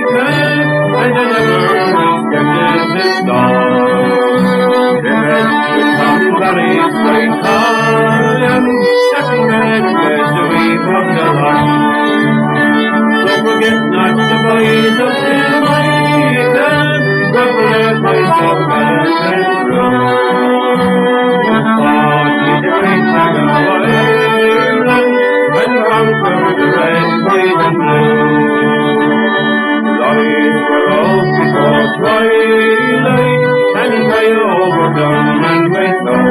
and I never expected this dawn. The rest will come very straight on, second red was the weep of the line. So forget not the boys of Kilmichael, but let myself and through. The great flag of Ireland, and conquer the red, white and blue. Lorries were off before twilight, and they overdone and went down.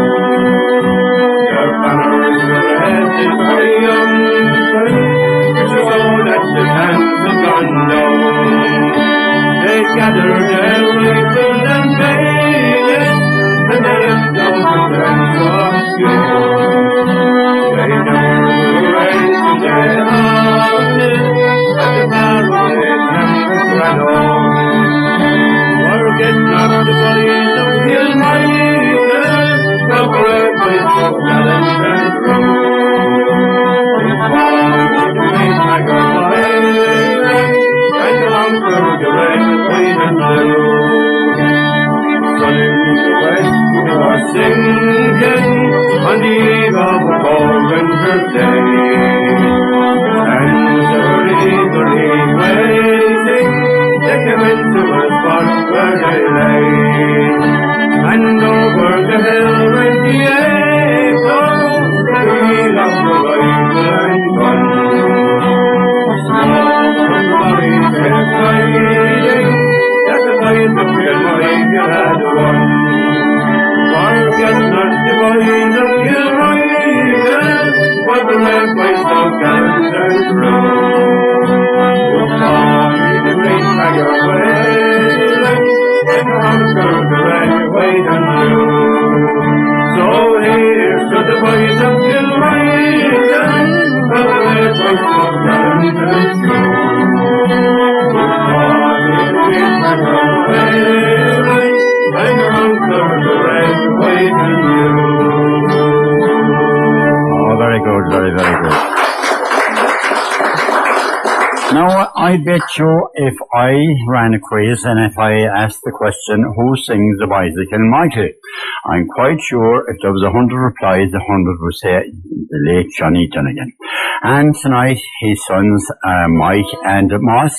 Their banners were headed triumphant, so that the camps had gone down. They gathered their rifles and bayonets, and they left out the trench was few. They never went to their houses, at the Barley camp ran on. Forget not the boys of Kilmichael, the brave boys of gallant and true. They fought with the great flag of Ireland, and conquered the red, white and blue. Sun into the west was sinking on the eve of a cold winter's day. And eagerly waiting, they came into a spot where they lay. And over the hill went the echo, the reel of the rifle and gun. Smoke from the lorry kept riding, that the boys of Kilmichael had won. Forget not the boys of Kilmichael, but the red boys of gallant and true. Who fought in the great flag of Ireland, and conquered the red, white and blue. So here's to the boys of Kilmichael, but the red boys of gallant and true. Who fought in the great flag of Ireland, and conquered the red, white and blue. Oh, very good, very, very good. Now, I bet you if I ran a quiz and if I asked the question, who sings the Boys of Kilmichael? I'm quite sure if there was 100 replies, 100 would say the late Johnny Donegan. And tonight, his sons, Mike and Moss,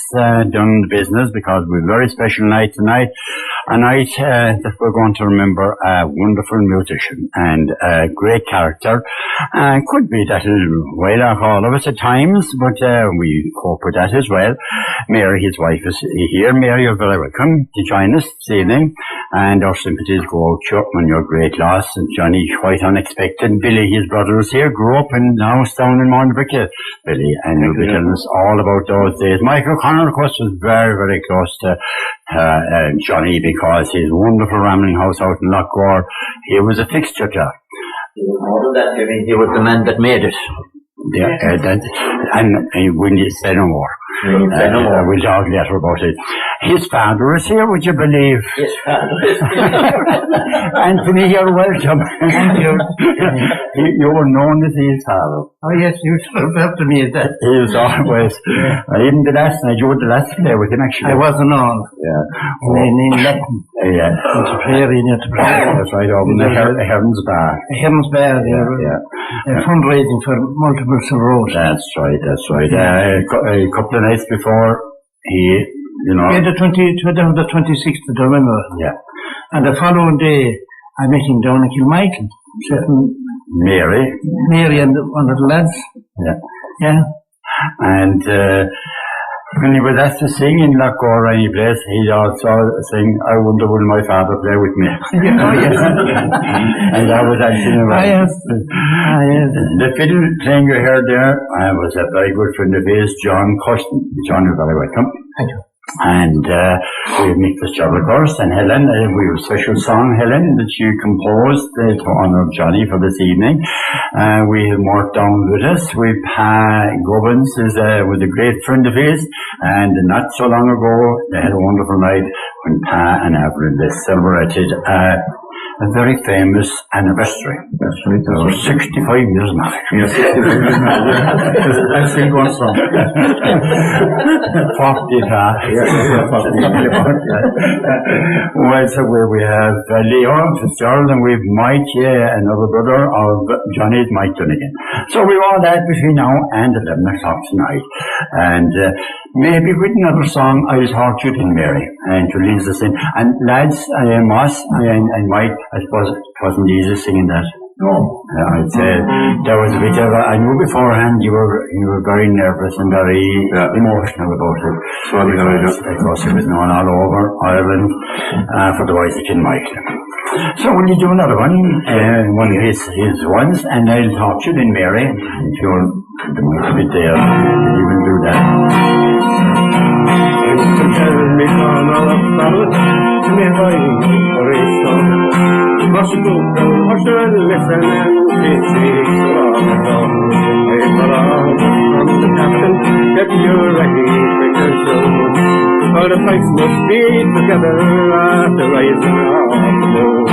done the business because we're a very special night tonight. A night that we're going to remember a wonderful musician and a great character. Could be that way like all of us at times, but we cope with that as well. Mary, his wife, is here. Mary, you're very welcome to join us this evening. And our sympathies go out to you on your great loss. And Johnny, quite unexpected. Billy, his brother, is here. Grew up in the house down in Montbrickle. Billy, and you'll be telling us all about those days. Michael O'Connor, of course, was very, very close to Johnny because his wonderful rambling house out in Lochgore, he was a fixture to. More than that, he was the man that made it. Yeah, and we need to say no more. We'll talk later about it. His father is here, would you believe? His father is here. Anthony, you're welcome. Thank you. You were known as his father. Oh yes, you referred to me as that. He was always. Even the last night, you were the last player with him actually. I wasn't on. Yeah. In Latin. Yeah. To play in it. That's right, over the Heavens Bar. Heavens Bar, yeah. Fundraising for multiple cirrhosis. That's right, that's right. A couple of nights before he, Yeah, the 26th of November. Yeah. And the following day, I met him down in Kilmichael. Mary and one of the lads. Yeah. Yeah. And when he was asked to sing in Lochgore or any place, he'd also sing, I wonder will my father play with me. Oh, yes. And that was actually right. Yes. The fiddle playing you heard there was a very good friend of his, John Custon. John, you're very welcome. Thank you. And we have Nick Fitzgerald, of course, and Helen. We have a special song, Helen, that you composed to honour Johnny for this evening. We have Mark down with us. We've Gubbins was a great friend of his, and not so long ago they had a wonderful night when Pa and Avril they celebrated a very famous anniversary. That's right. They were 65 years married. Yes, 65 years married. I've seen one from. 40 half. Well, so we have Leo Fitzgerald, and we've Mike, another brother of Johnny's, Mike Donegan. So we've all that between now and 11 o'clock tonight. And maybe with another song, I'll talk to you in Mary, and to lead us in. And lads, Moss and Mike, I suppose it wasn't easy singing that. No. I'd say there was a bit of I knew beforehand you were very nervous and very emotional about it. So because, of course, it was known all over Ireland for the voice of Kilmichael. So will you do another one of his ones, and I'll talk to you then, Mary, if you're the mic a bit there, you will do that. Tell me on all about to me by a race on must go must listen and see from the dawn. Wait for all from the captain, get you ready, because all the fights must be together at the rising of the moon.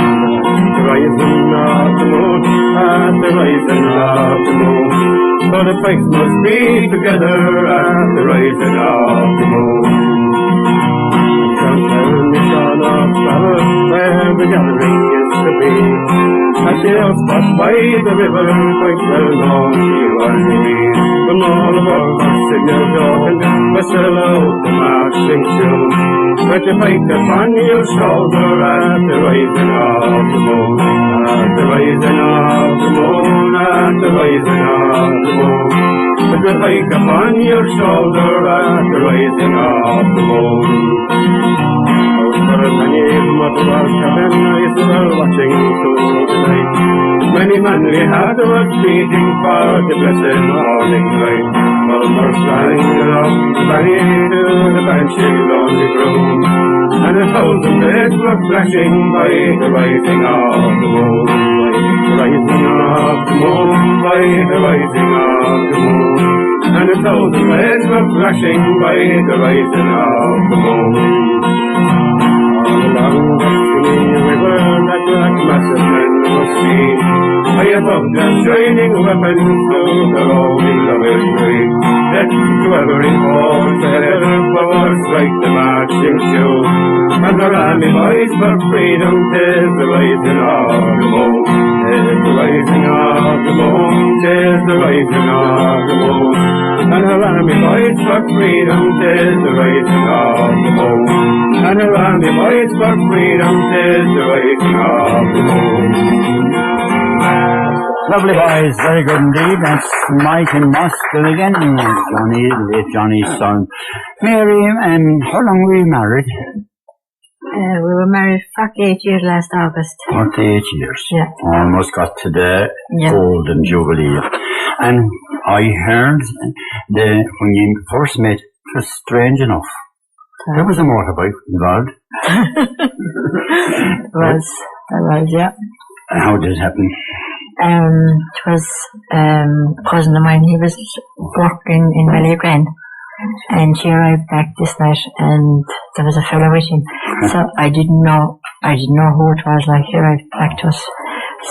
The rising of the moon, at the rising of the moon. All the fights must be together at the rising of the moon. Where the gathering is to be, at the spot by the river, quite well known you are me. From all of us in your Donegan, whistle out the marching tune. But you fight upon your shoulder at the rising of the moon, at the rising of the moon, at the rising of the moon. But you fight upon your shoulder at the rising of the moon. Many mothers cabin is watching through the night. Many manly hearts were beating for the blessed morning light. Motors flying along the valley to the banshee on the groom, and 1,000 heads were flashing by the rising of the moon, by the rising of the moon, by the rising of the moon, and 1,000 heads were flashing by the rising of the moon. Along the river that black massive men must see, high above their shining weapons to the rolling of his tree. Death to every foe, feather flowers like the marching shoe, and the army boys for freedom, 'tis the rising of the moon, 'tis the rising of the moon, 'tis the rising of the moon, and the army boys for freedom, 'tis the rising of the moon, and the army boys for freedom, 'tis the rising of the moon. Lovely boys, very good indeed. That's Mike and Moss again, Johnny, late Johnny's son. Mary, how long were you married? We were married 48 years last August. 48 years. Yeah. Almost got to the golden jubilee. And I heard when you first met, it was strange enough. There was a motorbike involved. There was, yeah. And how did it happen? It was a cousin of mine. He was working in Ballygrand, and she arrived back this night, and there was a fellow with him. So I didn't know who it was. Like, he arrived back to us.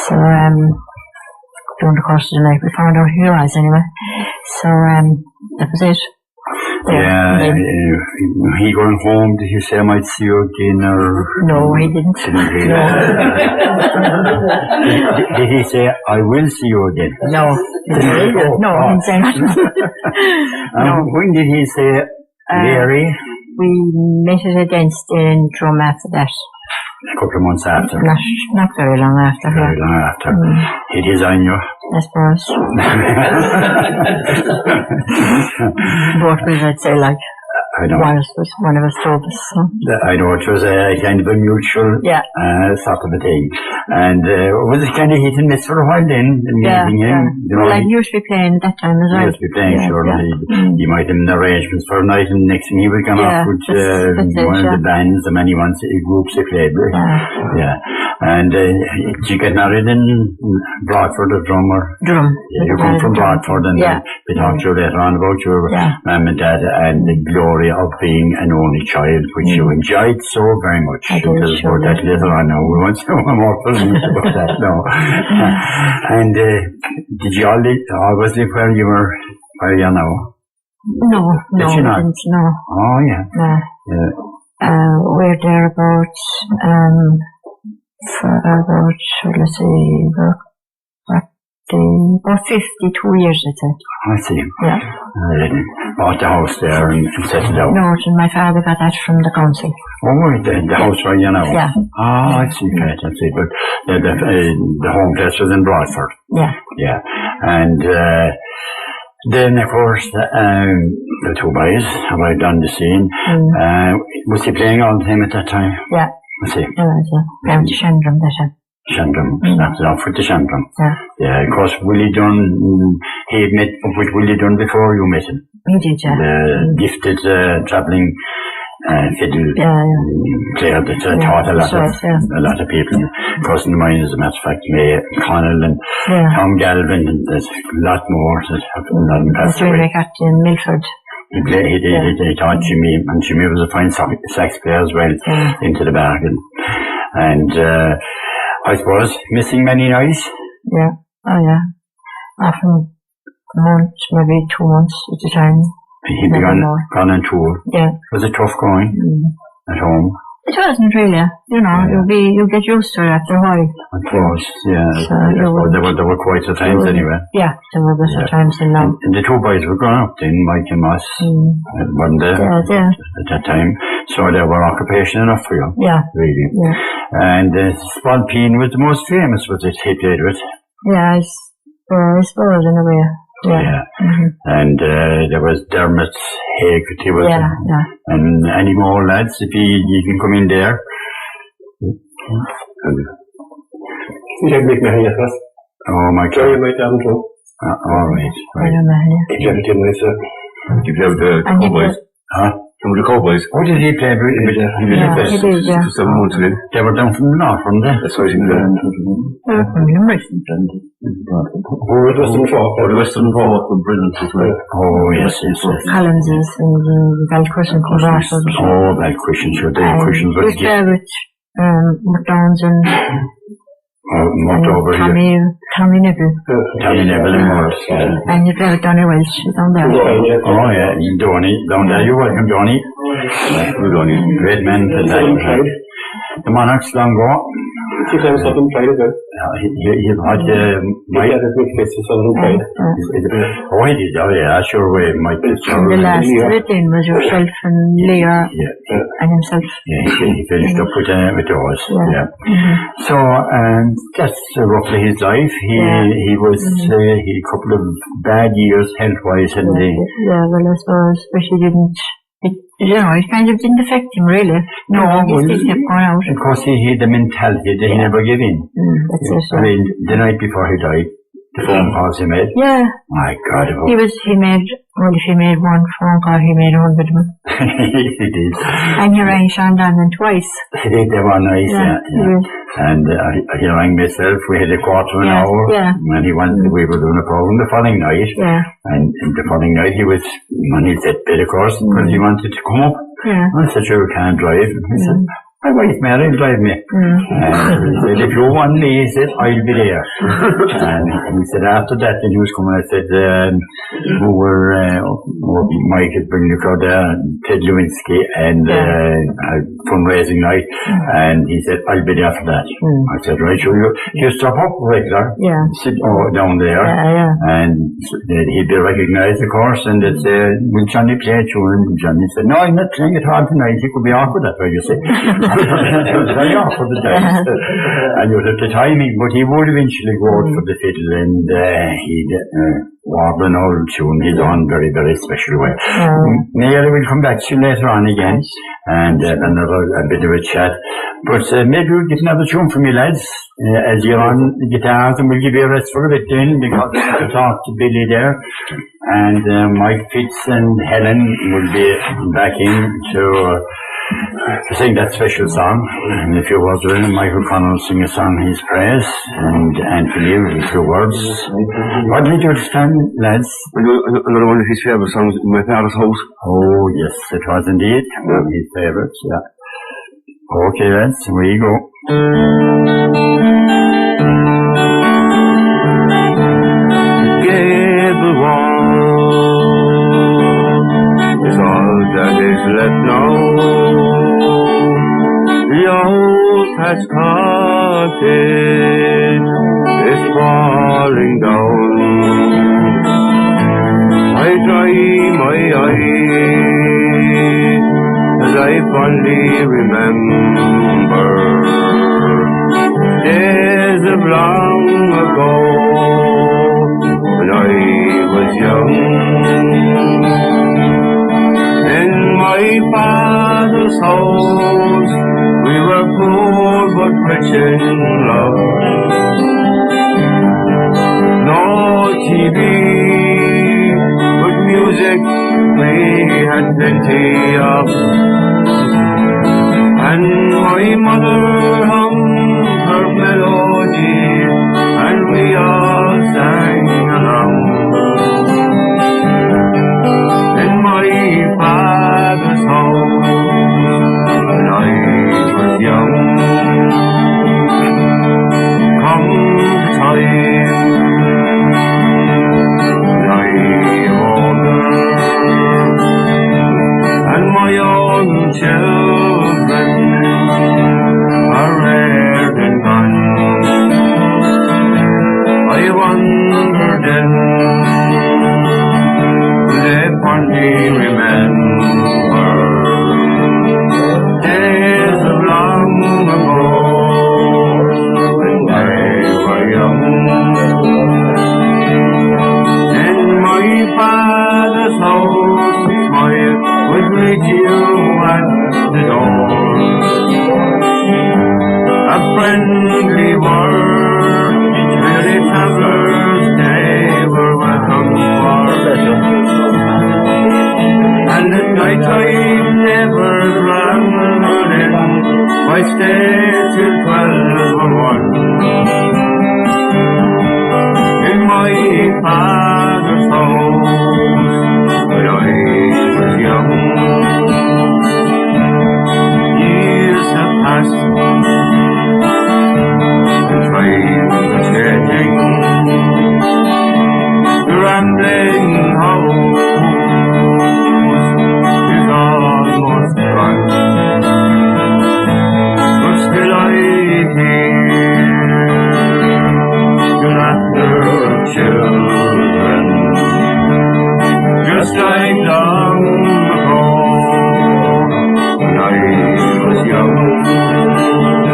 So during the course of the night, we found out who he was anyway. So that was it. Yeah, he going home, did he say I might see you again, or? No, he didn't. Did he say, I will see you again? No, he didn't say that. No. When did he say, Mary? We met at a dance in Drum after that. A couple of months after. Not very long after. Very long after. It is on you. I suppose. Both of us, I'd say, like. I know. One of us told us. So. I know, it was a kind of a mutual sort of a thing. And was it kind of hit and miss for a while then? Yeah. You know, well, he used to be playing at that time as well. He used to be playing, sure. He might have arrangements for a night, and next thing he would come off with one of the bands, the many groups he played with. Yeah. And did you get married in Broadford or Drum? Drum. You come from Broadford, and we talked to you later on about your mum and dad and the glory joy of being an only child, which you enjoyed so very much. I did, Because sure about that did. later on now. We won't say more about that now. And did you always live where you are now? No, Did you we not? didn't, no. Oh, yeah. No. Yeah. We're there about, for about, let's see, about 52 years, I'd say. I see. Yeah. Bought the house there and settled down. No, my father got that from the council. Oh, right, the house where you now? Yeah. Ah, I see, right, I see. But the home place was in Broadford. Yeah. Yeah. And then, of course, the two boys arrived on the scene. Was he playing all the time at that time? Yeah. I see. Down to Shandrum, that time. Shandrum, snapped it off with the Shandrum. Yeah. Yeah, of course, Willie Dunn, he had met up with Willie Dunn before you met him. He did, yeah. The gifted travelling fiddle player that taught a lot of people. A cousin of mine, as a matter of fact, May Connell and Tom Galvin, and there's a lot more that have passed away. That's where I got in Milford. He taught Jimmy, and Jimmy was a fine sax player as well, into the bargain. And I suppose missing many nights. Yeah. Oh, yeah. Often a month, maybe 2 months at a time. He'd be gone on tour. Yeah. Was it tough going at home? It wasn't really. You know, you'll get used to it after a while. Of course, yeah. So there were quite a times anyway. Yeah, there were better times than now. And the two boys were grown up then, Mike and Moss, weren't they? Yeah. At that time. So they were occupation enough for you. Yeah. Really. Yeah. And Spalpeen was the most famous, was it? He played with. Yeah, I suppose in a way. Yeah. And there was Dermot Hake, was and any more lads, if you can come in there. You don't make me hang at us. Oh my God. Sorry, my damn too. All right. I don't know. If you ever did myself. You played with the Cowboys? Huh? Some of the Cowboys. Oh, did he play with he did, yeah. 7 months ago. They were down from the north, weren't they? That's right. They're from Limerick. Who were the Western Folk? Oh, the Western Folk were brilliant as well. Oh, yes. Collinses and Balcushion from Russell. Oh, Balcushion, sure. The cushions were good. There with McDonald's and Tommy Neville. Tommy Neville and Morris. And you'd have Donny Welsh down there. Oh, yeah. Donny. Down there. You're welcome, Donny. Great man. The Monarchs long go. He was up in Pride as well. He had Mike. Oh, he did. Oh, yeah. Sure way. Mike. The last written was yourself and Leah and himself. Yeah, he finished up with those. Yeah. So, that's roughly his life. He was, he had a couple of bad years health-wise, hadn't he? Yeah, well, I suppose, but he didn't. It kind of didn't affect him, really. No, he still kept going out. Of course, he had the mentality that he never gave in. That's it. I mean, the night before he died, the phone calls he made. Yeah. My God. If he made one phone call, he made 100 of them. He did. And he rang Sean Donegan twice. He did, they were nice, And he rang myself, we had a quarter of an hour. Yeah. And we were doing a program the following night. Yeah. And the following night he was on his deathbed, of course, because he wanted to come up. Yeah. I said, sure, we can't drive. And he said, my wife Mary will drive me. And he said, if you want me, he said, I'll be there. And he said, after that, the news coming, I said, Mike had bringing the crowd there, Ted Lewinsky, and fundraising night. And he said, I'll be there for that. I said, right, sure, you stop up regular, sit down there, and he'd be recognised, of course, and they'd say, will Johnny play at you? And Johnny said, no, I'm not playing it hard tonight. He could be awkward that way, you see. It was very awkward the times. And you would have the timing, but he would eventually go out for the fiddle, and he'd warble an old tune. He's on very, very special way. Mary will come back to you later on again, and a bit of a chat. But maybe we'll get another tune from you lads, as you're on the guitars, and we'll give you a rest for a bit then, because I'll talk to Billy there, and Mike Fitz and Helen will be back in to to sing that special song. And if you was there, Michael Connell will sing a song in his praise, and Anthony with a few words. What did you understand, lads? Another one of his favourite songs, My Father's House. Oh, yes, it was indeed. One of his favourites, yeah. Okay, lads, here we go. Gable wall is all that is left now. The old thatched cottage is falling down. I dry my eyes as I fondly remember days of long ago when I was young. In my father's house we were poor but rich in love. No TV, but music we had plenty of. And my mother hummed her melodies, and we all sang along. In my father's house, when I was young, come the time when I am older, and my own children are reared and gone. I wonder then, will they fondly remember days of long ago when they were young? In my father's house we smile would greet you at the door. A friendly word, really travelers they were welcome for. And at night time never rambled in, I stayed till 12 or 1. In my father's house when I was young. Years have passed and times are changing. The rambling house is almost gone, but still I hear the laughter of children, just like long ago when I was young.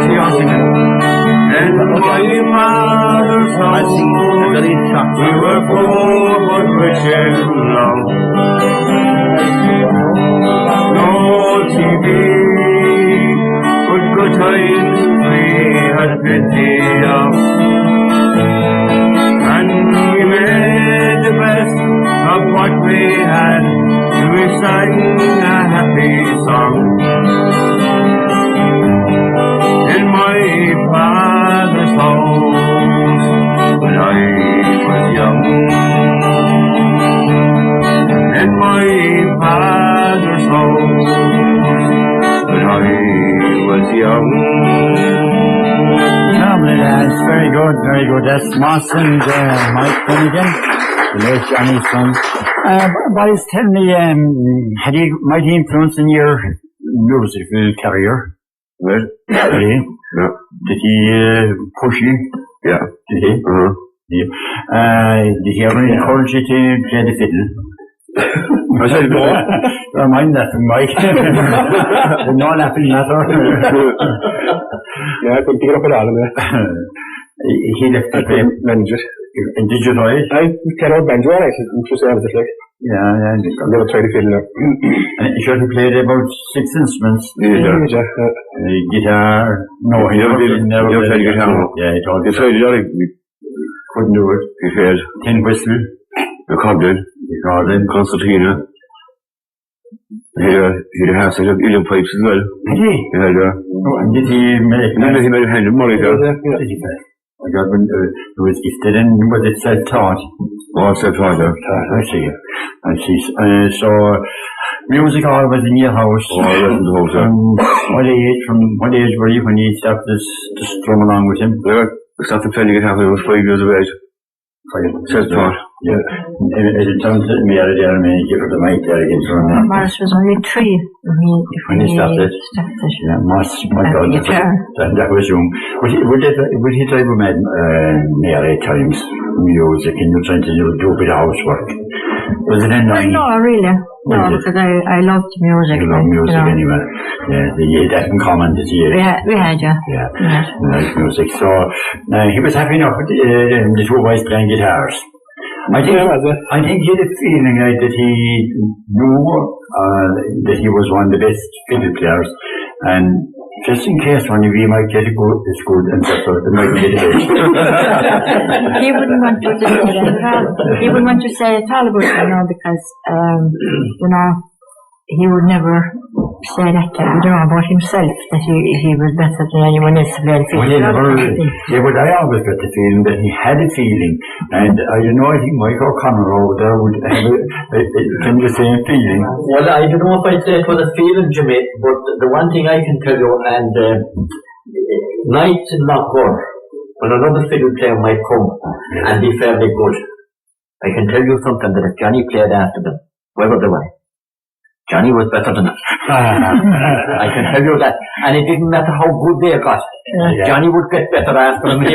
See, I'm singing. And my father's house, we were poor but rich in love. No TV, but good times we had plenty of. And we made the best of what we had, and we sang a happy song. In my father's house when I was young. In my father's house when I was young. Lovely, lads. Very good, very good. That's Moss and Mike Donegan, the late Johnny's son. Boys, tell me, had he mighty influence in your musical career? Well, Did he? yeah. Did he push you? Yeah. Did he? Yeah. Did he ever encourage you to play the fiddle? I said no. Don't mind that, Mike. No laughing matter. Yeah, I couldn't pick it up at all. He left to play Manager. And did you try it? I carried out banjo, I said, I'm just saying it like. Yeah. I've never tried to fiddle now. And you should have played about 6 instruments. Yeah. Guitar. No, he never did. Never played guitar. Yeah, he told He me. tried it out. Couldn't do it. He failed. Tin whistle. The Cobden. The garden. Concertina. He had a set of Illium pipes as well. Did he? Yeah. Oh, and did he make... No, he made a hand of money there. Did he pay? I got when it was gifted and was it self-taught? Oh, self-taught, yeah. I see. So, music always in your house. Oh, I was in the house, yeah. From what age were you when you started to strum along with him? Yeah, I started playing guitar when I was 5 years of age. Self-taught. Yeah. It sounds to me out of there, man, give her the mic there again for a minute. Morris was only 3 When he started. Yeah, Morris, my God, that was young. Would he drive with Mary at times, music, and you're trying to do a bit of housework? Was it in line? No, really. No, because I loved music. You love music anyway. Yeah, you had that in common, did you? We had, yeah. Yeah, nice music. So, he was happy enough with the two boys playing guitars. I think he had a feeling that he knew that he was one of the best fiddle players, and just in case one of you might get a good, it's good, and that's what it might get a hit. He wouldn't want you to say that at all. He wouldn't want you to say it all about it, because, he would never say that, about himself, that he was better than anyone else to play the fiddle. But I always got the feeling that he had a feeling, and I don't know, I think Mike O'Connor over there would have the same feeling. Well, I don't know if I'd say it was a feeling, Jimmy, but the one thing I can tell you, and nights in Lochgore, when another fiddle player might come and be fairly good, I can tell you something, that if Johnny played after them, whoever they were, Johnny was better than them. I can tell you that. And it didn't matter how good they got. Johnny would get better after them.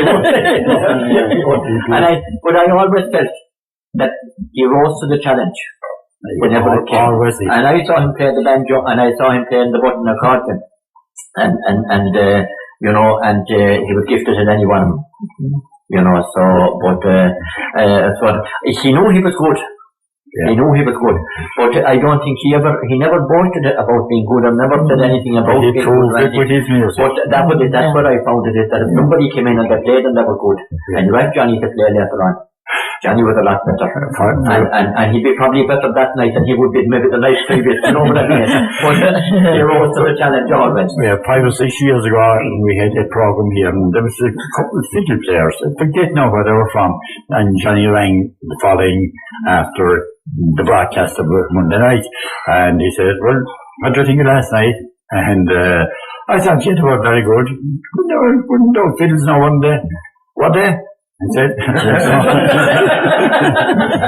But I always felt that he rose to the challenge whenever it came. And I saw him play the banjo, and I saw him playing the button accordion. And he was gifted at any one of them. So he knew he was good. Yeah. He knew he was good, but I don't think he never boasted about being good, or never said anything about being good. But that was it, that's what I found it, that if somebody came in and they played and they were good, and you asked Johnny to play later on, Johnny was a lot better. And he'd be probably better that night than he would be maybe the night previous, what I mean? But he rose to the challenge always. Yeah, 5 or 6 years ago, we had a program here, and there was a couple of fiddle players, I forget now where they were from, and Johnny rang the following after the broadcast of Monday night, and he said, well, what do you think of last night? And I thought, yeah, they were very good. Wouldn't know fiddles now one day. What day? I said,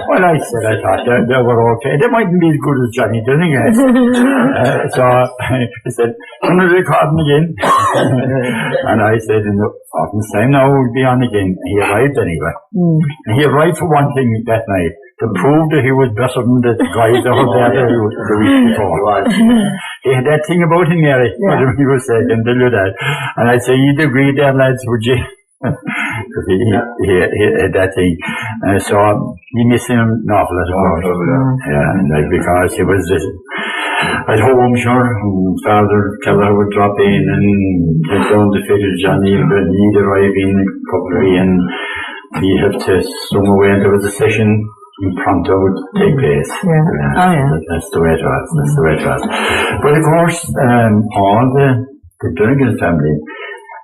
well, I thought they were okay. They mightn't be as good as Johnny Donegan. So he said, I'm going to record him again. And I said, in the often time now we'll be on again. He arrived anyway. And he arrived for one thing that night, to prove that he was better than the guys that were there the week before. He had that thing about him, Mary, what he was saying, and tell you that. And I say, you'd agree there, lads, would you? Because he had that thing. So he missed him an awful lot. Because he was at home, sure. Father Keller would drop in and get down the fiddle, Johnny, but he'd arrive in a couple of and he'd have to swing away, and there was a session pronto would take place. That's the way it was. But of course, all the Donegan family,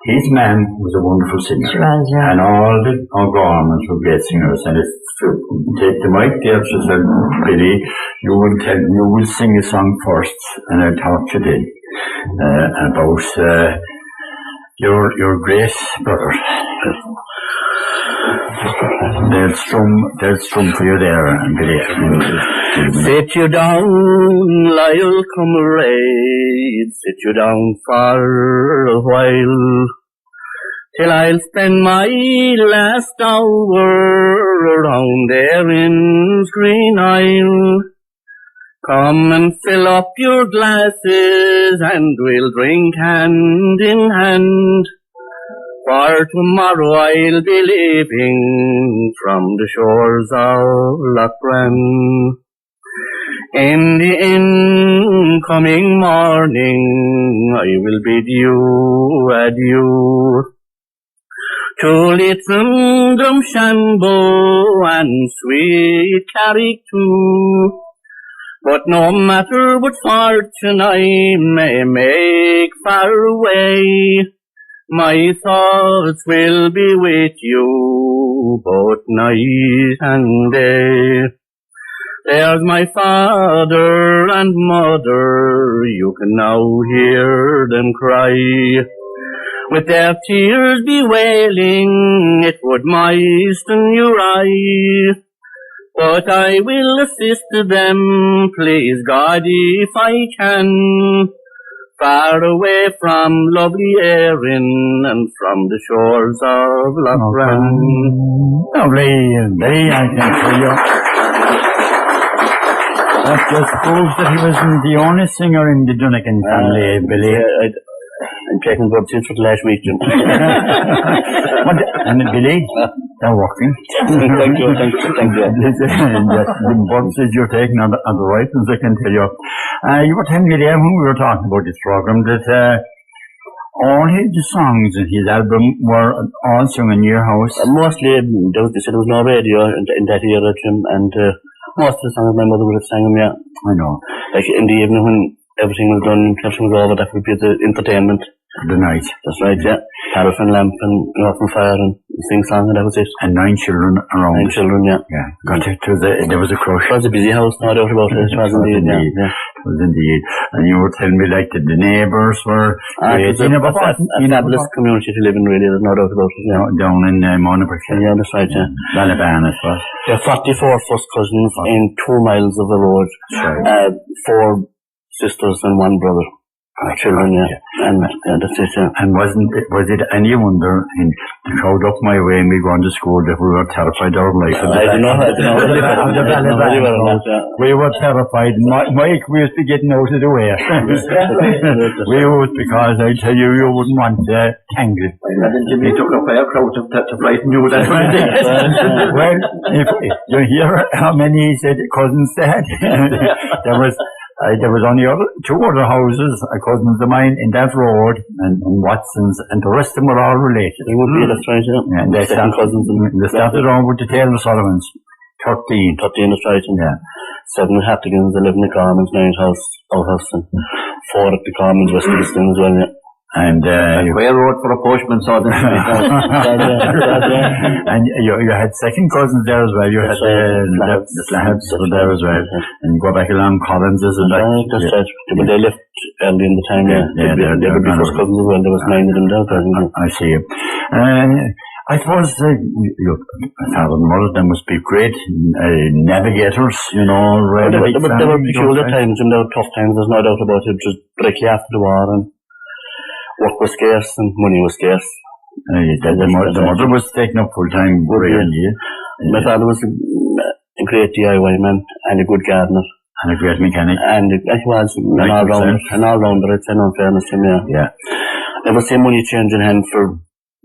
his man was a wonderful singer, and all the O'Gormans were great singers. And if you take the mic there, she said, Billy, you will sing a song first, and I'll talk to you about your great brother. They'll strum for you there, Billy. Sit you down, Lyle, comrade, sit you down for a while, till I'll spend my last hour around there in Green Isle. Come and fill up your glasses, and we'll drink hand in hand, for tomorrow I'll be leaving from the shores of Lochran. In the incoming morning I will bid you adieu to little Drumshanbo and sweet Carrick too. But no matter what fortune I may make far away, my thoughts will be with you both night and day. There's my father and mother, you can now hear them cry. With their tears bewailing, it would moisten your eye. But I will assist them, please God, if I can, far away from lovely Erin and from the shores of Lochran. Lovely, very I can tell you. That just proves that he wasn't the only singer in the Donegan family, Billy. I'm taking blood since last week, Jim. And Billy, they're working. Thank you. The boxes you're taking are the right ones, I can tell you. You were telling me there when we were talking about this program that all the songs in his album were all sung in your house. Mostly, there was no radio in that era, Jim, and most of the songs my mother would have sang them, yeah. I know. Like in the evening when everything was done, everything was over, that would be the entertainment. The night. That's right, yeah. Paraffin lamp and open fire and sing song, and that was it. And 9 children around. 9 children, yeah. Yeah. There was a crush. It was a busy house, no doubt about it. It was indeed, yeah. It was indeed. And you were telling me like that the neighbours were it was a fabulous community to live in, really, there's no doubt about it. Yeah. Down in Monabrick. Yeah, that's right, yeah. Balaban, I suppose. There are 44 first cousins in 2 miles of the road. Sure. 4 sisters and 1 brother. Children, yeah. And that's it, yeah. And was it any wonder in the crowd up my way and we going to school that we were terrified of our life? I don't know. We were terrified. Mike, we used to getting out of the way. We was because I tell you, you wouldn't want to tangle. And then Jimmy took a fire crowd to frighten you with that. Well, if you hear how many said cousins they had, there was only 2 other houses, cousins of mine, in that road, and Watson's, and the rest of them were all related. They would be, that's right, yeah. And they started on with the Taylor Sullivans. 13, that's right, yeah. 7 at Hattigans, 11 at Carmen's, 9 at Outhouse, and 4 at the Carmen's, West Cork as well, yeah. And Where road for a postman saw them. And you had second cousins there as well. You had the Slabs were there as well. And you go back along Collins, isn't it? That's right. But they left early in the time, yeah. They would be first cousins as well. There was 9 of them there. I see. I suppose your father and mother, they must be great navigators, you know. There were peculiar times and there were tough times, there's no doubt about it. Just directly after the war, and work was scarce and money was scarce. The mother was taking up full time. My father was a great DIY man and a good gardener. And a great mechanic. And he was an all-rounder, it's an unfairness to him, yeah. Never seen money changing hand for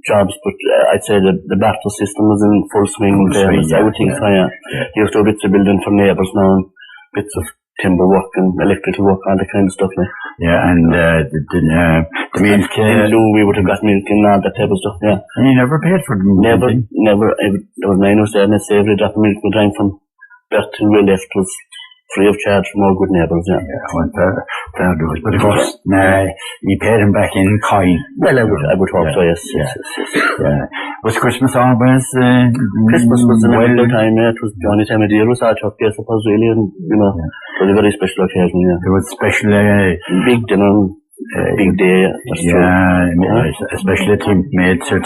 jobs, but I'd say the barter system was in full swing. I would think so, yeah. He used to do bits of building for neighbours now, bits of timber work and electrical work, all that kind of stuff. Yeah, and the milk. We would have got milk and all that type of stuff, yeah. And you never paid for them? Never. There was 9 who said, and every drop of milk we drank from birth till we left was free of charge from all good neighbours, yeah. Fair do it. But of course, you paid him back in coin. Well, I would hope so, yes. Was Christmas always? Christmas was an wonderful time, yeah. It was the only time of the year was our turkey, I suppose, really, and, you know, it was a very special occasion, yeah. It was special, big dinner, big day, that's true. Especially a team made to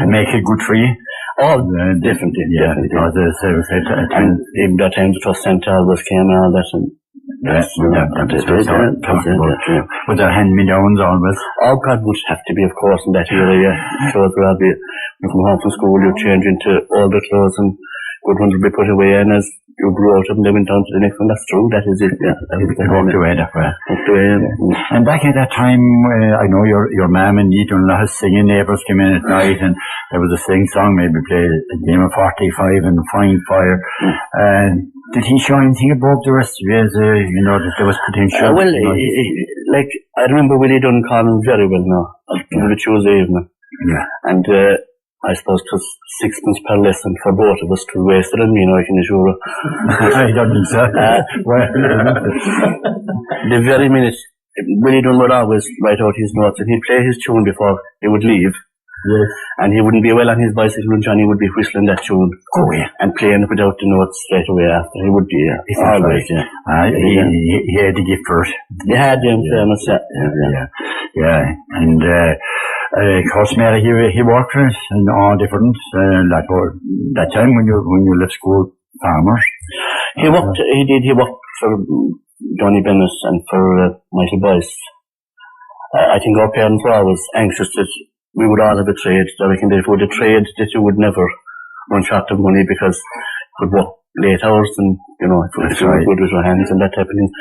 make it good for you. Oh, definitely. Because and even that time the trust centre always came and all that, and with their hand-me-downs always. Oh, God would have to be, of course, in that era, yeah. Clothes would all be, you come home from school, you change into older clothes and good ones would be put away, and as you grew out of them, they went on to the next one. That's true, that is it, yeah. They walked away that way. And back at that time, I know your mum and you done a lot of singing, neighbours came in at night, and there was a sing-song, maybe played a game of 45 and Fine Fire. Did he show anything above the rest of you, you know, that there was potential? Well, like, I remember Willie done Collins very well now, on the Tuesday evening. Yeah. And I suppose it was 6 months per lesson for both of us to wasted on me, I can assure you. I don't think so. The very minute Willie Dunn would always write out his notes, and he'd play his tune before he would leave. Yes. And he wouldn't be well on his bicycle, and Johnny would be whistling that tune. Oh, yeah. And playing it without the notes straight away after. He would be, always, right. He had the gift for it. He had the famous, Yeah. And, of course, Mary, he worked for us in all different, that time when you left school, farmers. He worked for Johnny Bennett and for Michael Boyce. I think our parents were always anxious that we would all have a trade. I reckon that if we had a trade, that you would never run short of money because you could work late hours and, if you were good with your hands and that type of thing.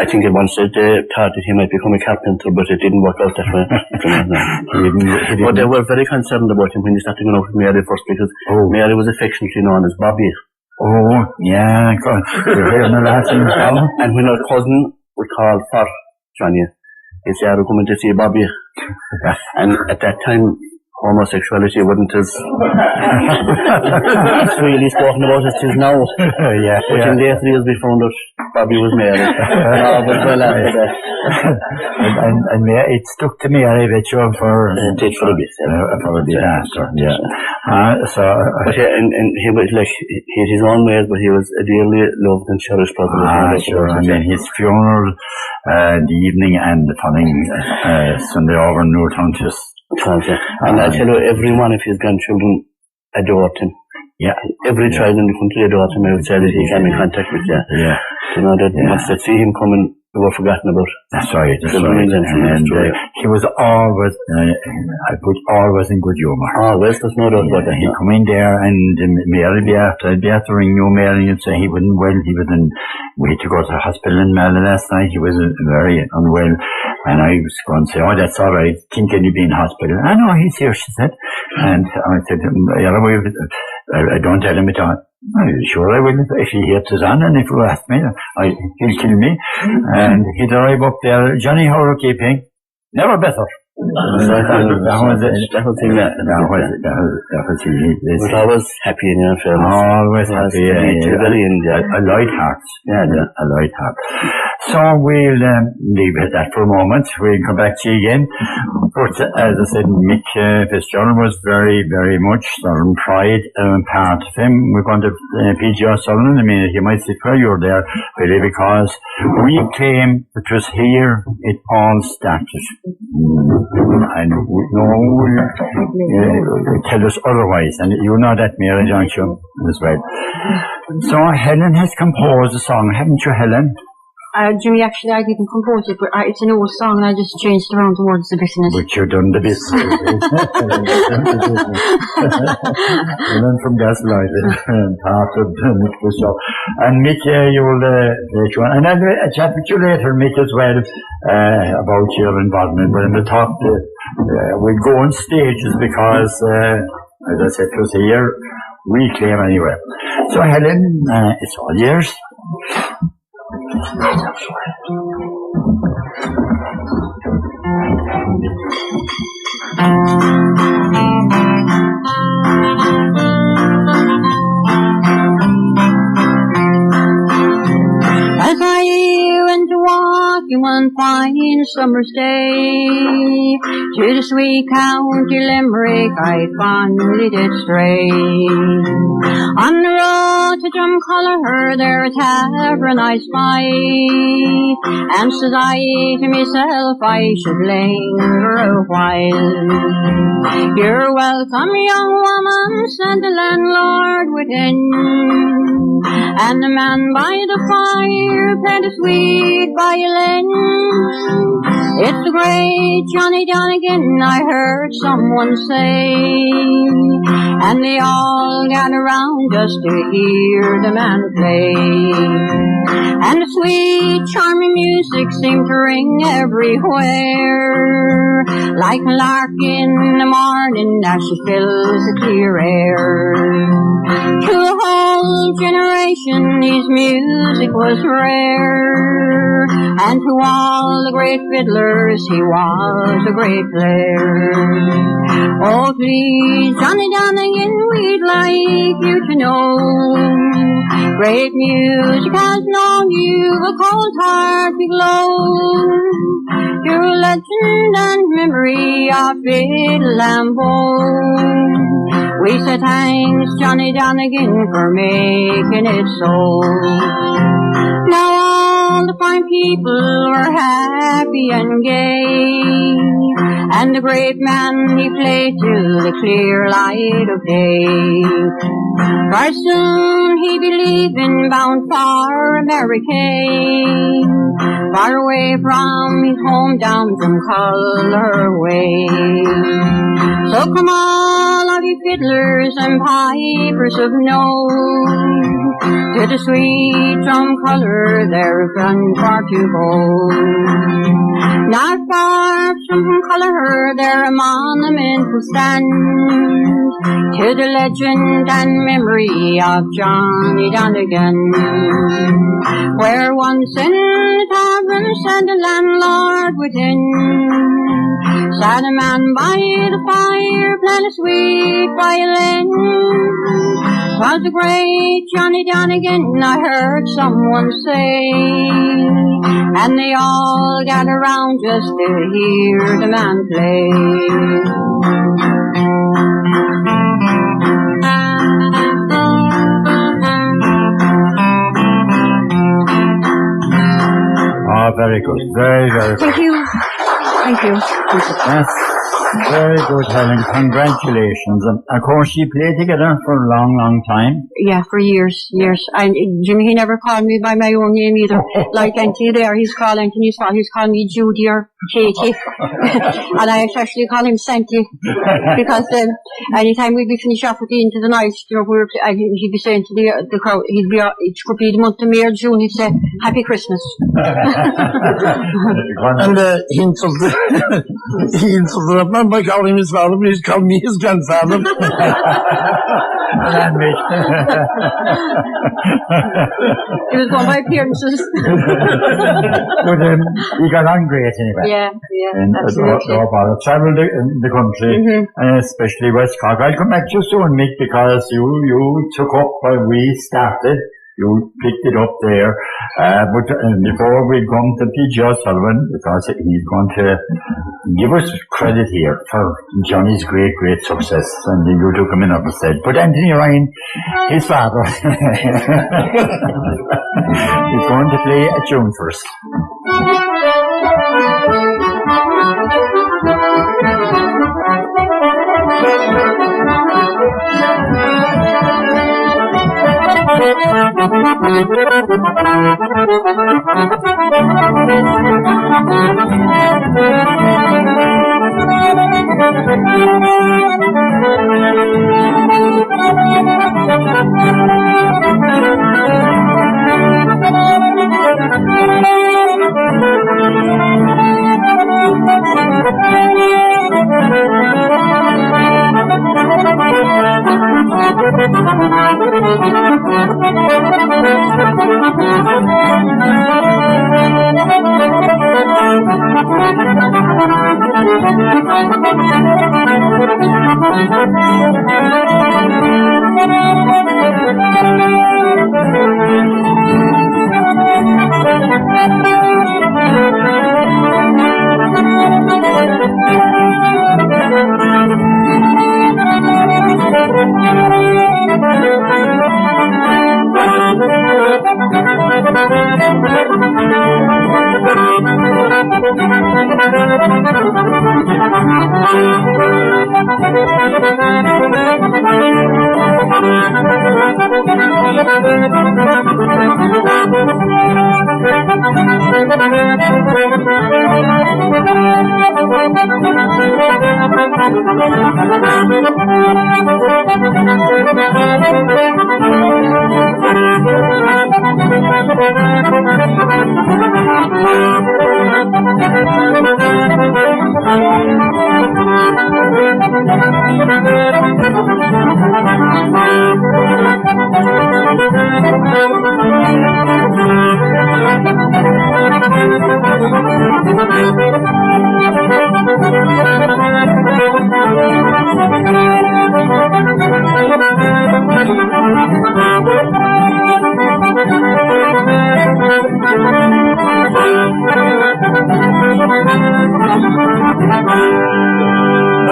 I think at once they thought that he might become a carpenter, but it didn't work out that way. But they were very concerned about him when he started going out with Mary first, because Mary was affectionately known as Bobby. Oh, yeah, God. And when our cousin would call for Johnny, he'd say, "Are you coming to see Bobby?" And at that time, homosexuality wasn't as freely spoken about as it is now. But in later years we found out Bobby was married. And it stuck to me, I bet you, for a bit. For a bit after, and he was like, he had his own ways, but he was a dearly loved and cherished person. Sure. And then his funeral, the evening and the following Sunday over in Newtown, just. And I tell you, every one of his grandchildren adored him. Yeah. Every child in the country adored him. I would say that he came in contact with you. Yeah. That once they see him coming, they were forgotten about. That's right. And he was always, I put always in good humour. Always, there's no doubt about that. He'd come in there and Mary I'd be after ring you, Mary, and say he wasn't well. He was we had to go to the hospital in Malta last night. He was very unwell. And I was going to say, "Oh, that's all right. Thinking he'd be in hospital." "I know, he's here," she said. And I said, I don't tell him at all. "Sure I will. If he hears us on, and if you ask me, he'll kill me." And he'd arrive up there, "Johnny, how are you keeping?" "Never better." That was he. But always happy in your family. Always happy. A light heart. A light heart. So we'll leave it at that for a moment. We'll come back to you again. But as I said, Mick Fitzgerald was very, very much Southern pride part of him. We're going to PG O'Sullivan in a minute. You might sit where you're there, really, because we claim it was here it all started. And no tell us otherwise, and you know that, Mary, don't you, as well. So Helen has composed a song, haven't you, Helen? Jimmy, actually I didn't compose it, but it's an old song and I just changed around the words a bit in it. But you've done the business. And then from Gaslight and part of Mick the show. And Mick, you'll later on, and I'll chat with you later, Mick, as well, about your involvement. But in the talk, we'll go on stages because, as I said, it was here, we claim anyway. So Helen, it's all yours. As I went walking one fine summer's day to the sweet county Limerick, I fondly did stray. On the road to Drumcolor, there a tavern I spied, and says I to myself I should linger a while. "You're welcome, young woman," said the landlord within, and the man by the fire played a sweet violin. "It's the great Johnny Donegan," I heard someone say, and they all gathered round just to hear the man play. And the sweet charming music seemed to ring everywhere, like a lark in the morning as she fills the clear air. To a whole generation his music was rare, and to all the great fiddlers he was a great player. Oh please, Johnny Donegan, we'd like you to know, great music has known you, a cold heart beglow. Your legend and memory of fiddle and bow, we say thanks, Johnny Donegan, for making it so. Now all the fine people were happy and gay, and the great man he played till the clear light of day. For soon he be leaving, bound for America, far away from his home down from Colorway. So come all of you fiddlers and pipers of note, to the sweet drum color there's one for to go. Not far from Color there a monument will stand to the legend and memory of Johnny Donegan, where once in the tavern sat the landlord within, sat a man by the fire playing a sweet violin. 'Twas the great Johnny Donegan, I heard someone say, and they all gathered around just to hear the man play. Oh, very good. Very, very good. Thank you. Thank you. Yes. Very good, Helen. Congratulations. And of course, you played together for a long, long time. Yeah, for years. And Jimmy, he never called me by my own name either. Like Anthony there, he's calling me Judy or Katie. And I actually call him Santy. Because anytime we'd be finished off at the end of the night, you know, he'd be saying to the crowd, it could be the month of May or June, he'd say, Happy Christmas. And he insulted him by calling him his father, but he's called me his grandfather. He was going by appearances. But you got on great anyway. Yeah, and absolutely. Travelled the country, especially West Cork. I'll come back to you soon, Mick, because you took up while we started. You picked it up there. But before we come to P.J. O'Sullivan, because he's going to give us credit here for Johnny's great, great success, and you took him in up instead. But Anthony Ryan, his father, is going to play a tune for us.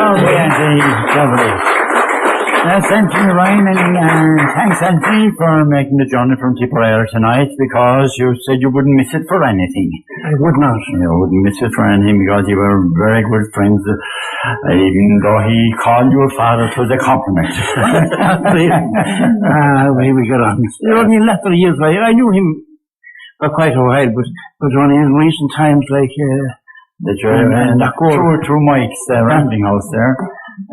Okay, Anthony, lovely. That's Anthony Ryan, and thanks, Anthony, for making the journey from Tipperary tonight, because you said you wouldn't miss it for anything. I would not. You wouldn't miss it for anything, because you were very good friends. Even though he called you a father, it was a compliment. We got on. Only in latter years, I knew him for quite a while, but only in recent times, like through Mike's rambling house there.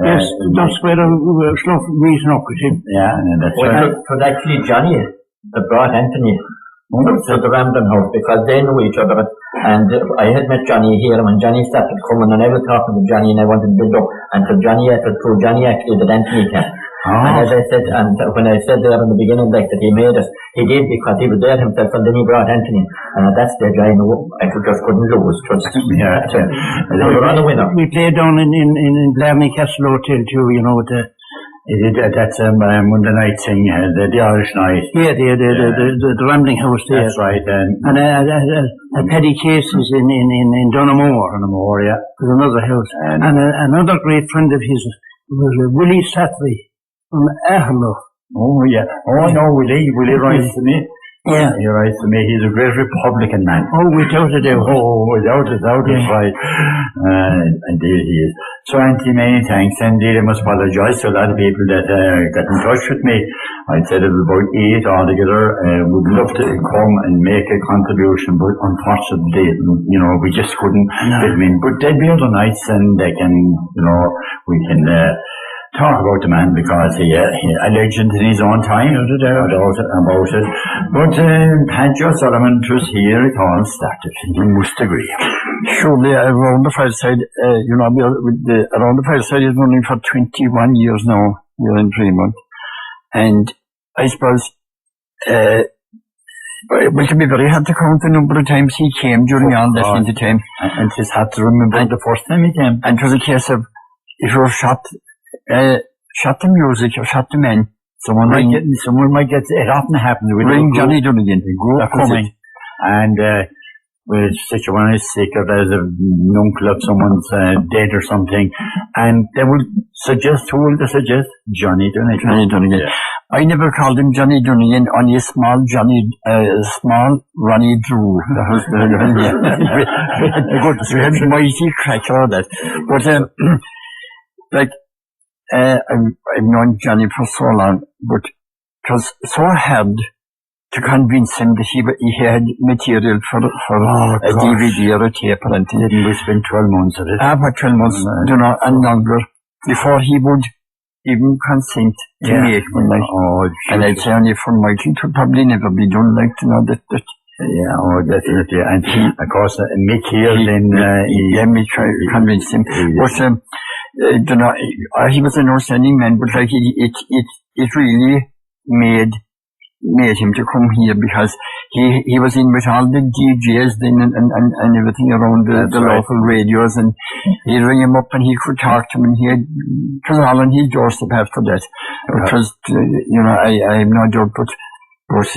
Yes, that's where we were meeting up with him. Yeah, that's right. It was actually Johnny that brought Anthony to the Rambling House, because they knew each other. And I had met Johnny here when Johnny started coming, and I was talking to Johnny, and I wanted to build up. And so Johnny actually that Anthony came. And as I said, and when I said there in the beginning, like that he made it, he did, because he was there himself, and then he brought Anthony. And at that stage, I knew I just couldn't lose. They were on the winner. We played down in Barley Castle Hotel too, you know, that's Monday night thing, the Irish night. Yeah, the Rambling House there. That's right. And Paddy Cases in Donamore, yeah. There's another house. And another great friend of his was Willie Sattry from Ahlo. Oh, yeah. Oh, no, Willie writes to me. Yeah. He writes to me, he's a great Republican man. Oh, without a doubt. Oh, without a doubt, that's right. Indeed he is. So, Auntie, many thanks. Indeed, I must apologise to a lot of people that got in touch with me. I said it was about 8 altogether. Would love to come and make a contribution, but unfortunately, you know, we just couldn't fit them in. But they'd be other nights, and they can, you know, we can talk about the man, because he a legend in his own time, no doubt about it. But Padjo Solomon, it was here it all started. You must agree. Surely around the fireside, around the fireside is running for 21 years now here in Fremont. And I suppose we can be very hard to count the number of times he came during all this into time. And it's hard to remember the first time he came. And it was a case of, if you were shot the music or shot the men, someone might get, it often happens. Ring Johnny Donegan, coming. And with such one is sick, or there's an uncle of someone's dead or something, and they will suggest, who will they suggest? Johnny Donegan. Johnny Donegan. Yeah. I never called him Johnny Donegan, only a small Ronnie Drew. That was we had a mighty crack all that. But I've known Johnny for so long, but it was so hard to convince him that he had material for a DVD or a tape or anything. Didn't we spend 12 months of it? About 12 months, you know, and longer, before he would even consent to make one, like. And I'd say only for Michael, it would probably never be done, like, you know, that. Yeah, definitely. And of course, Mick here, Mick convinced him. But, you know, he was an outstanding man, but like it really made him to come here, because he was in with all the DJs then and everything around the local radios, and he'd ring him up and he could talk to him, and it was all on his doorstep after that. Because, you know, I'm not joking, but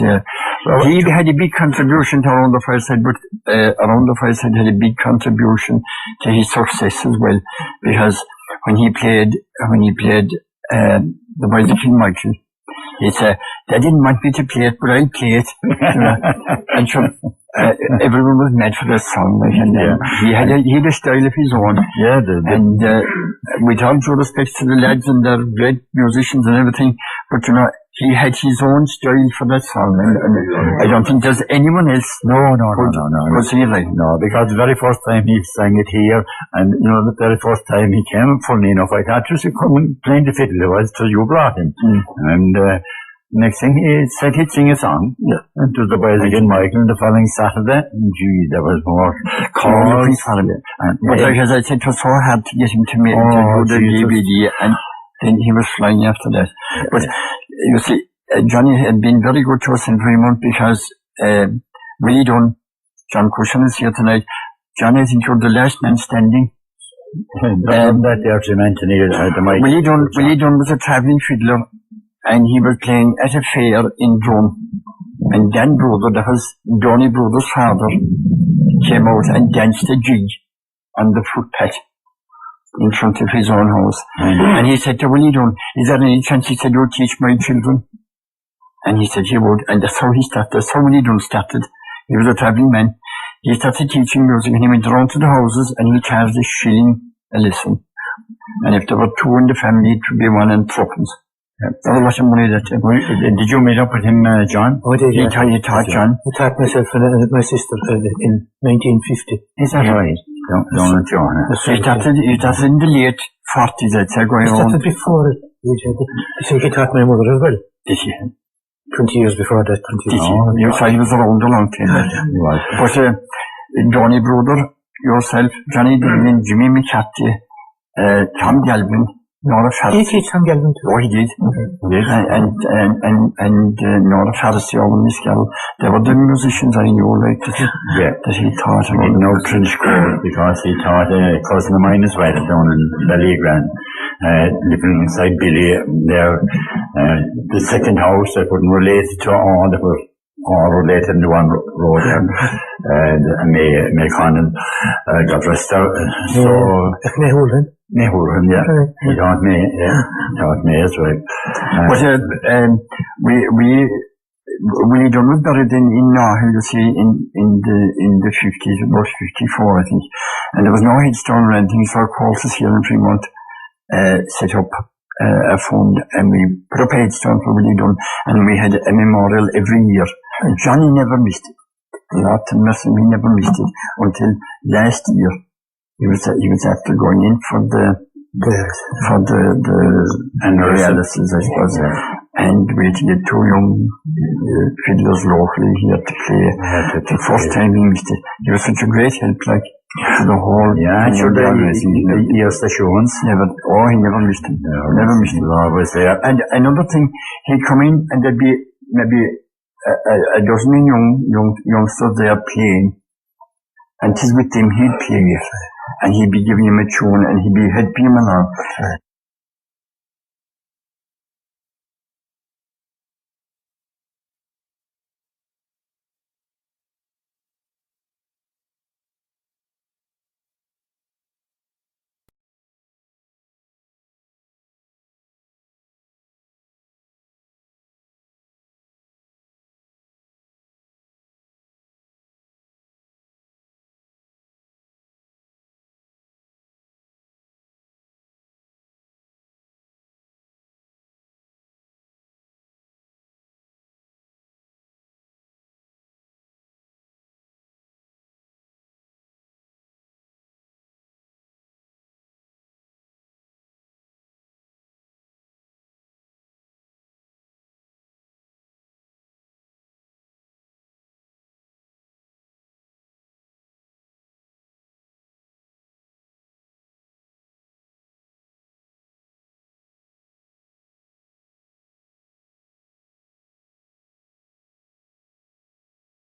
he had a big contribution to Around the Fireside, but Around the Fireside had a big contribution to his success as well, because when he played the boys of Kilmichael, he said, they didn't want me to play it, but I'll play it. And so everyone was mad for that song, and he had a style of his own. Yeah, and with all due respect to the lads, and they're great musicians and everything, but you know, he had his own style for that song, and I don't think there's anyone else. No. No, because the very first time he sang it here, and you know, the very first time he came, funny enough, I thought just to come and play the fiddle, it was till you brought him. And next thing he said he'd sing a song, and to the boys again, Michael, the following Saturday, and gee, there was more calls. But like as I said, it was so hard to get him to make the DVD, and then he was flying after that. But you see, Johnny had been very good to us in Fremont, because Willie Dunn, John Cushion is here tonight. John, I think you're the last man standing. Willie Dunn was a travelling fiddler, and he was playing at a fair in Drum. And Dan Brother, that was Donny Brother's father, came out and danced a jig on the footpath in front of his own house. And he said to Willie Dunn, is there any chance, he said, you'll teach my children? And he said he would, and that's how he started, that's how Willie Dunn started. He was a travelling man. He started teaching music, and he went around to the houses, and he charged a shilling a lesson. And if there were two in the family, it would be 1 and 2 pence. That was a lot of money that time. Did you meet up with him, John? Oh, I did, He taught John. I taught myself and my sister in 1950. Is that right? Don't John. He started in the late 40s, I'd say, going He around. started before it. I think he taught my mother as well. Did he? 20 years before that. Did he? You said he was around a long time. But Johnny brother, yourself, Johnny Donegan, Jimmy McCarthy, Tom Galvin, Nora Farsi. He teach Tom Galvin too. Oh, he did. Yes. And Nora Farsi, Owen Miscal. They were the musicians I knew, like, that he taught. He didn't know Trinity School because he taught a cousin of mine as well down in Donegan, living inside Billy there. The second house that wouldn't relate to all that were all related into one road there. May Conan, God rest her. So, Nehulden, yeah. He taught me, as well. But Willie Dunn was buried in Nahill, you see, in the 50s, about 54, I think. And there was no headstone or anything, so our courses here in Fremont set up a fund, and we put up a headstone for Willie Dunn, and we had a memorial every year. And Johnny never missed it. Lord mercy, he never missed it until last year. He was after going in for the analysis, I suppose. And we had to get 2 young fiddlers locally here to play. The first time he missed it. He was such a great help, like, to the whole. Yeah, and sure, he has the shoes. He never missed it. Never missed it. Always there. And another thing, he'd come in and there'd be maybe a dozen youngsters there playing. And 'tis with him he'd play, and he'd be giving him a tune, and he'd be helping him along.